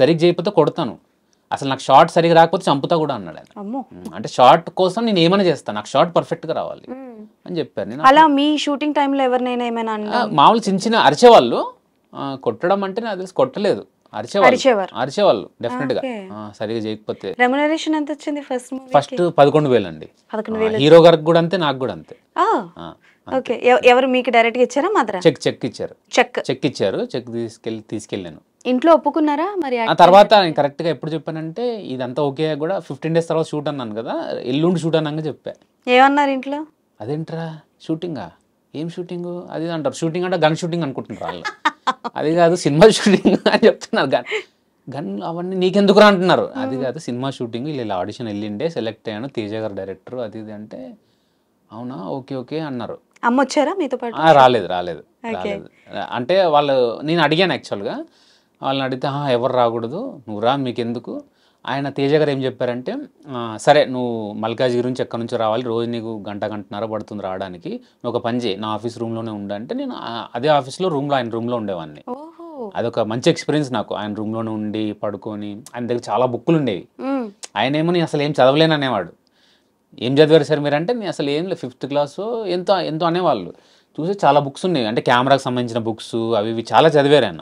సరిగ్గా చేయకపోతే కొడతాను, అసలు నాకు షార్ట్ సరిగ్గా రాకపోతే చంపుతా కూడా అన్నాడు ఆయన. అంటే షార్ట్ కోసం నేను ఏమైనా చేస్తాను, నాకు షార్ట్ పర్ఫెక్ట్గా రావాలి అని చెప్పారు. నేను అలా మీ షూటింగ్ టైంలో ఎవరినైనా ఏమైనా మామూలు చిన్న చిన్న అరిచేవాళ్ళు, కొట్టడం అంటే నాకు తెలిసి కొట్టలేదు, అరిచేవాళ్ళు డెఫినెట్ గా సరిగా చేయకపోతే. రెమ్యునరేషన్ ఎంత వచ్చింది ఫస్ట్ 11,000 అండి. హీరో గారికి కూడా అంతే, నాకు కూడా అంతే. ఓకే, ఎవరు మీకు డైరెక్ట్ గా ఇచ్చారా? మదరా చెక్ ఇచ్చారు, చెక్ ఇచ్చారు, చెక్ తీసుకెళ్ళాను. ఇంట్లో ఒప్పుకున్నారా మరి? ఆ తర్వాత నేను కరెక్ట్ గా ఎప్పుడు చెప్పానంటే ఇదంతా ఓకే కూడా 15 days తర్వాత షూట్ అన్నాను కదా, ఎల్లుండి షూట్ అన్నాక చెప్పా. ఏమన్నారు ఇంట్లో? అదేంట్రా షూటింగా, ఏం షూటింగ్ అది అంటారు. షూటింగ్ అంటే గన్ షూటింగ్ అనుకుంటున్నారు వాళ్ళు. అది కాదు సినిమా షూటింగ్ అని చెప్తున్నారు. గన్ అవన్నీ నీకెందుకురా అంటున్నారు. అది కాదు సినిమా షూటింగ్, ఇలా ఆడిషన్ వెళ్ళిండే, సెలెక్ట్ అయ్యాను, తేజ గారు డైరెక్టర్, అది ఇది అంటే అవునా ఓకే అన్నారు. అమ్మ వచ్చారా మీతో పాటు? రాలేదు. అంటే వాళ్ళు, నేను అడిగాను యాక్చువల్గా, వాళ్ళని అడిగితే ఎవరు రాకూడదు, నువ్వు రా, మీకెందుకు. ఆయన తేజ గారు ఏం చెప్పారంటే, సరే నువ్వు మల్కాజ్ గురించి ఎక్కడి నుంచో రావాలి, రోజు నీకు గంటన్నర పడుతుంది రావడానికి, నువ్వు ఒక పని చేయి, నా ఆఫీస్ రూమ్లోనే ఉండంటే నేను అదే ఆఫీస్లో ఆయన రూమ్లో ఉండేవాడిని. అదొక మంచి ఎక్స్పీరియన్స్ నాకు. ఆయన రూమ్లోనే ఉండి పడుకొని, ఆయన దగ్గర చాలా బుక్కులు ఉండేవి. ఆయన ఏమో నేను అసలు ఏం చదవలేను అనేవాడు. ఏం చదివారు సార్ మీరు అంటే, నేను అసలు ఏం లేదు 5th class ఎంతో అనేవాళ్ళు. చూసి చాలా బుక్స్ ఉన్నాయి, అంటే కెమెరాకి సంబంధించిన బుక్స్ అవి ఇవి చాలా చదివారు ఆయన.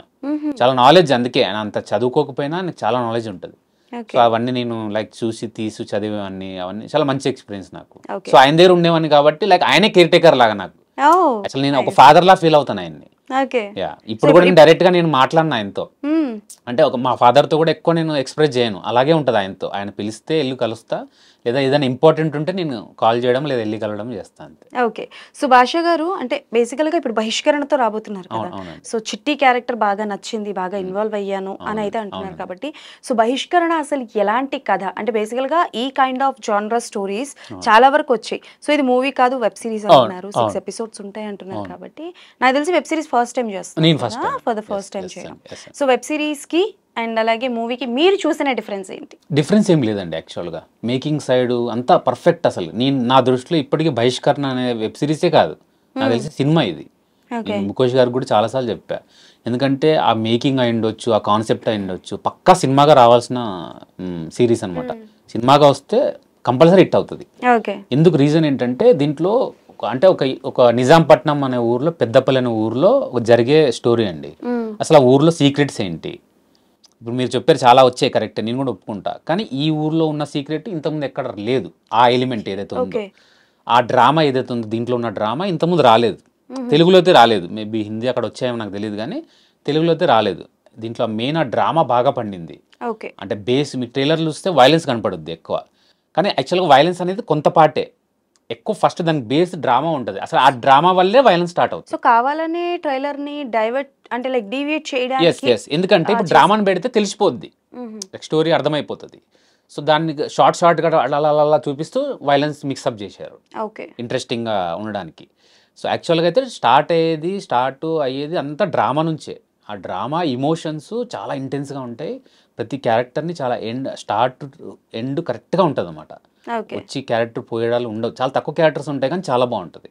చాలా నాలెడ్జ్, అందుకే ఆయన అంత చదువుకోకపోయినా నాకు చాలా నాలెడ్జ్ ఉంటుంది. సో అవన్నీ నేను లైక్ చూసి చదివేవాన్ని, అవన్నీ చాలా మంచి ఎక్స్పీరియన్స్ నాకు. సో ఆయన దగ్గర ఉండేవాడిని కాబట్టి లైక్ ఆయనే కేర్ టేకర్ లాగా నాకు. అసలు నేను ఒక ఫాదర్ లా ఫీల్ అవుతాను ఆయన్ని. ఇప్పుడు కూడా నేను డైరెక్ట్ గా నేను మాట్లాడిన ఆయనతో, అంటే మా ఫాదర్ తో కూడా ఎక్కువ నేను ఎక్స్ప్రెస్ చేయను, అలాగే ఉంటుంది ఆయనతో. ఆయన పిలిస్తే వెళ్ళి కలుస్తా, లేదా ఏదైనా ఇంపార్టెంట్ ఉంటే నేను కాల్ చేయడం లేదా వెళ్ళి కలవడం చేస్తాను. ఓకే, సో భాష గారు అంటే బేసికల్ గా ఇప్పుడు బహిష్కరణతో రాబోతున్నారు కదా, సో చిట్టి క్యారెక్టర్ బాగా నచ్చింది, బాగా ఇన్వాల్వ్ అయ్యాను అని అయితే అంటున్నారు కాబట్టి, సో బహిష్కరణ అసలు ఎలాంటి కథ అంటే బేసికల్ గా ఈ కైండ్ ఆఫ్ జానర్ స్టోరీస్ చాలా వరకు వచ్చాయి. సో ఇది మూవీ కాదు, వెబ్ సిరీస్ అంటున్నారు, 6 episodes ఉంటాయి అంటున్నారు కాబట్టి, నాకు తెలిసి వెబ్ సిరీస్ ఫస్ట్ టైం చేస్తాను, ఫర్ ద ఫస్ట్ టైం చేయడం. సో వెబ్ సిరీస్ కి అండ్ అలాగే మూవీకి మీరు చూసిన డిఫరెన్స్ ఏంటి? డిఫరెన్స్ ఏం లేదండి, యాక్చువల్గా మేకింగ్ సైడ్ అంతా పర్ఫెక్ట్. అసలు నేను నా దృష్టిలో ఇప్పటికీ బహిష్కరణ అనే వెబ్ సిరీసే కాదు, నాకు తెలిసి సినిమా ఇది. ముఖేష్ గారికి కూడా చాలాసార్లు చెప్పా, ఎందుకంటే ఆ మేకింగ్ అయి ఉండొచ్చు, ఆ కాన్సెప్ట్ అయి ఉండొచ్చు, పక్కా సినిమాగా రావాల్సిన సిరీస్ అనమాట. సినిమాగా వస్తే కంపల్సరీ హిట్ అవుతుంది. ఎందుకు రీజన్ ఏంటంటే దీంట్లో అంటే ఒక నిజాంపట్నం అనే ఊర్లో, పెద్దపల్లి అనే ఊర్లో జరిగే స్టోరీ అండి. అసలు ఆ ఊర్లో సీక్రెట్స్ ఏంటి, ఇప్పుడు మీరు చెప్పారు చాలా వచ్చాయి, కరెక్ట్, నేను కూడా ఒప్పుకుంటా. కానీ ఈ ఊర్లో ఉన్న సీక్రెట్ ఇంతకుముందు ఎక్కడ లేదు. ఆ ఎలిమెంట్ ఏదైతే ఉందో, ఆ డ్రామా ఏదైతే ఉందో, దీంట్లో ఉన్న డ్రామా ఇంతకుముందు రాలేదు, తెలుగులో అయితే రాలేదు. మేబీ హిందీ అక్కడ వచ్చాయేమో నాకు తెలియదు, కానీ తెలుగులో అయితే రాలేదు. దీంట్లో మెయిన్ ఆ డ్రామా బాగా పండింది. అంటే బేస్ మీ ట్రైలర్లు చూస్తే వైలెన్స్ కనపడుద్ది ఎక్కువ, కానీ యాక్చువల్గా వైలెన్స్ అనేది కొంత పాటే ఎక్కువ. ఫస్ట్ దానికి బేస్ డ్రామా ఉంటుంది, అసలు ఆ డ్రామా వల్లే వైలెన్స్ స్టార్ట్ అవుతుంది. సో కావాలనే ట్రైలర్ ని డైవర్ట్ అంటే లైక్ డీవియేట్ చేయడానికి, ఎందుకంటే ఇప్పుడు డ్రామాని పెడితే తెలిసిపోద్ది, స్టోరీ అర్థమైపోతుంది. సో దాన్ని షార్ట్గా అలా చూపిస్తూ వైలెన్స్ మిక్సప్ చేశారు ఇంట్రెస్టింగ్ గా ఉండడానికి. సో యాక్చువల్గా అయితే స్టార్ట్ అయ్యేది అంతా డ్రామా నుంచే. ఆ డ్రామా ఇమోషన్స్ చాలా ఇంటెన్స్గా ఉంటాయి, ప్రతి క్యారెక్టర్ని చాలా స్టార్ట్ ఎండ్ కరెక్ట్గా ఉంటుంది అనమాట. వచ్చి క్యారెక్టర్ పోయేడాలు ఉండవు, చాలా తక్కువ క్యారెక్టర్స్ ఉంటాయి కానీ చాలా బాగుంటుంది.